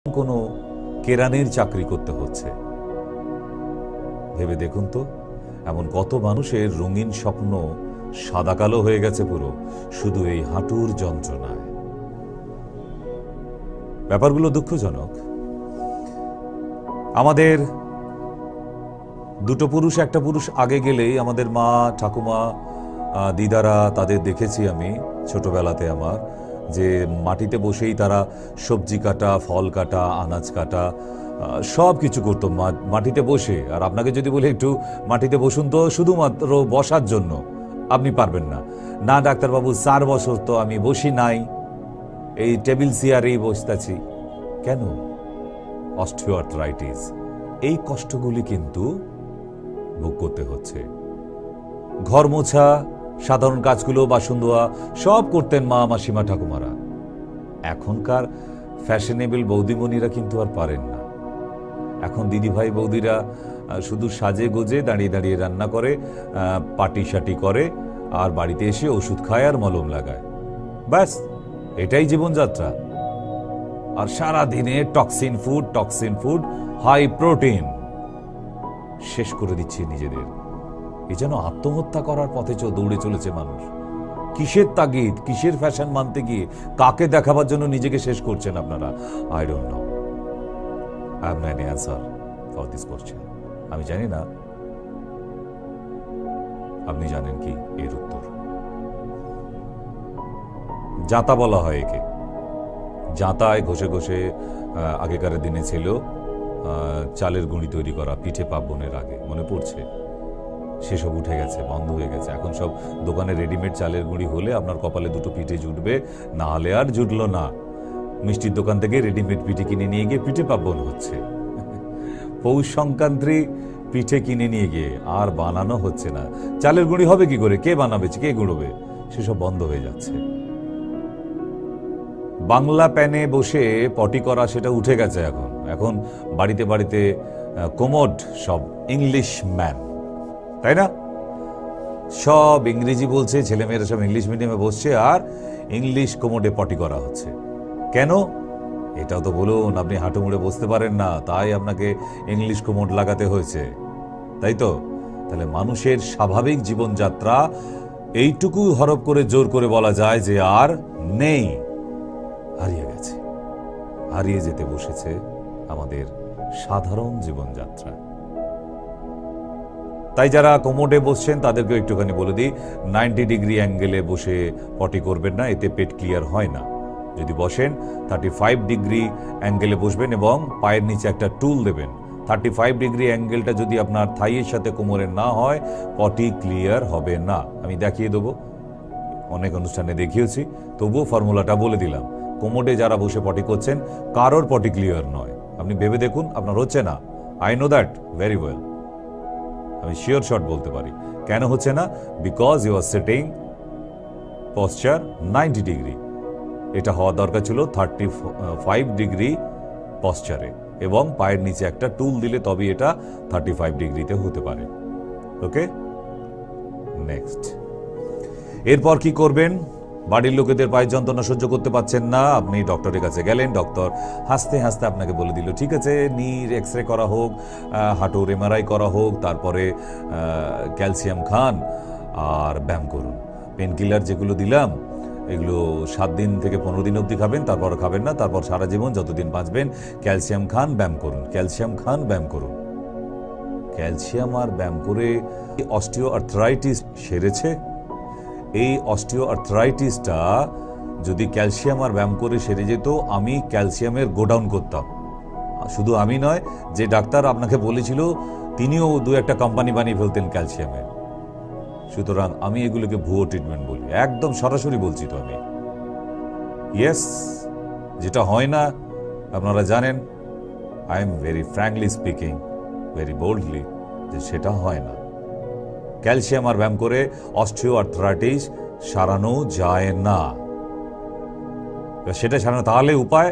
কোনো কেরানির চাকরি করতে হচ্ছে। ভেবে দেখুন তো, এমন কত মানুষের রঙিন স্বপ্ন সাদা কালো হয়ে গেছে পুরো, শুধু এই হাঁটুর যন্ত্রণায়। ব্যাপারগুলো দুঃখজনক। আমাদের দুটো পুরুষ একটা পুরুষ আগে গেলেই আমাদের মা, ঠাকুমা, দিদারা, তাদের দেখেছি আমি ছোটবেলাতে আমার, যে মাটিতে বসেই তারা সবজি কাটা, ফল কাটা, আনাজ কাটা, সব কিছু করতো মাটিতে বসে। আর আপনাকে যদি বলি একটু মাটিতে বসুন তো শুধুমাত্র বসার জন্য, আপনি পারবেন না। না ডাক্তারবাবু, 4 বছর তো আমি বসি নাই, এই টেবিল চেয়ারেই বসতেছি। কেন? অস্টিওআর্থ্রাইটিস। এই কষ্টগুলি কিন্তু ভোগ করতে হচ্ছে। ঘর মোছা, সাধারণ কাজগুলো, বাসন ধোয়া সব করতেন মা, মাসিমা, ঠাকুমারা। এখনকার ফ্যাশনেবল বৌদিমণিরা কিন্তু আর পারেন না। এখন দিদিভাই বৌদিরা শুধু সাজে গোজে দাঁড়িয়ে দাঁড়িয়ে রান্না করে, পাটি সাটি করে, আর বাড়িতে এসে ওষুধ খায় আর মলম লাগায়। ব্যাস, এটাই জীবনযাত্রা। আর সারা দিনে টক্সিন ফুড, হাই প্রোটিন। শেষ করে দিচ্ছে নিজেদের। এ যেন আত্মহত্যা করার পথে দৌড়ে চলেছে মানুষ। কিসের তাগিদ, কিসের ফ্যাশন মানতে গিয়ে কাকে দেখাবার জন্য নিজেকে শেষ করছেন আপনারা? I don't know. I have no any answer for this question. আমি জানি না, আপনি জানেন কি এর উত্তর? জাঁতা বলা হয় একে। জাঁতায় ঘষে ঘষে আগেকার দিনে ছিল চালের গুঁড়ি তৈরি করা, পিঠে পার্বণের আগে। মনে পড়ছে? সেসব উঠে গেছে, বন্ধ হয়ে গেছে। এখন সব দোকানে রেডিমেড চালের গুঁড়ি হলে আপনার কপালে দুটো পিঠে জুটবে, না হলে আর জুটলো না। মিষ্টির দোকান থেকে রেডিমেড পিঠে কিনে নিয়ে গিয়ে পিঠে পার্বণ হচ্ছে। পৌষ সংক্রান্তি পিঠে কিনে নিয়ে গিয়ে আর বানানো হচ্ছে না। চালের গুঁড়ি হবে কি করে? কে বানাবে? কে গুঁড়োবে? সেসব বন্ধ হয়ে যাচ্ছে। বাংলা প্যানে বসে পটি করা সেটা উঠে গেছে। এখন বাড়িতে বাড়িতে কোমোড, সব ইংলিশ ম্যান, তাই না? সব ইংরেজি বলছে, ছেলেমেয়েরা সব ইংলিশ মিডিয়ামে বসছে আর ইংলিশ কোমোডে পটি করা হচ্ছে। কেন? এটাও তো বলুন, আপনি হাঁটু মুড়ে বসতে পারেন না, তাই আপনাকে ইংলিশ কোমোড লাগাতে হয়েছে, তাই তো? তাহলে মানুষের স্বাভাবিক জীবনযাত্রা এইটুকু হরপ করে জোর করে বলা যায় যে আর নেই, হারিয়ে গেছে। হারিয়ে যেতে বসেছে আমাদের সাধারণ জীবনযাত্রা। তাই যারা কোমোডে বসছেন তাদেরকে একটুখানি বলে দিই, 90 ডিগ্রি অ্যাঙ্গেলে বসে পটি করবেন না, এতে পেট ক্লিয়ার হয় না। যদি বসেন 35 ডিগ্রি অ্যাঙ্গেলে বসবেন এবং পায়ের নিচে একটা টুল দেবেন। 35 ডিগ্রি অ্যাঙ্গেলটা যদি আপনার থাইয়ের সাথে কোমরের না হয়, পটি ক্লিয়ার হবে না। আমি দেখিয়ে দেবো, অনেক অনুষ্ঠানে দেখিয়েছি, তবুও ফর্মুলাটা বলে দিলাম। কোমোডে যারা বসে পটি করছেন, কারোর পটি ক্লিয়ার নয়। আপনি ভেবে দেখুন, আপনার হচ্ছে না। I know that very well. আমি শিওর শট বলতে পারি। কেন হচ্ছে না? Because you are sitting posture 90 degree. এটা হওয়া দরকার ছিল 35 ডিগ্রি পশ্চারে, এবং পায়ের নিচে একটা টুল দিলে তবে এটা 35 ডিগ্রিতে হতে পারে। ওকে, নেক্সট। এরপর কি করবেন? বাড়ির লোকেদের পায়ের যন্ত্রণা সহ্য করতে পারছেন না, আপনি ডক্টরের কাছে গেলেন। ডক্টর হাসতে হাসতে আপনাকে বলে দিল, ঠিক আছে, নির এক্স রে করা হোক, হাঁটুর MRI করা হোক, তারপরে ক্যালসিয়াম খান আর ব্যায়াম করুন। পেন কিলার যেগুলো দিলাম, এগুলো 7 দিন থেকে 15 দিন অবধি খাবেন, তারপর খাবেন না, তারপর সারা জীবন যতদিন বাঁচবেন ক্যালসিয়াম খান, ব্যায়াম করুন, ক্যালসিয়াম খান, ব্যায়াম করুন। ক্যালসিয়াম আর ব্যায়াম করে অস্টিওআর্থ্রাইটিস সেরেছে? এই অস্টিওআর্থ্রাইটিসটা যদি ক্যালসিয়াম আর ব্যায়াম করে সেরে যেত, আমি ক্যালসিয়ামের গোডাউন করতাম। শুধু আমি নয়, যে ডাক্তার আপনাকে বলেছিল তিনিও 2-1টা কোম্পানি বানিয়ে ফেলতেন ক্যালসিয়ামের। সুতরাং আমি এগুলোকে ভুয়ো ট্রিটমেন্ট বলি, একদম সরাসরি বলছি তো আমি। ইয়েস, যেটা হয় না আপনারা জানেন, I am very frankly speaking, very boldly, যে সেটা হয় না। ক্যালসিয়াম আর ব্যায়াম করে অস্টিওআর্থ্রাইটিস সারানো যায় না। সেটা সারানো তাহলে উপায়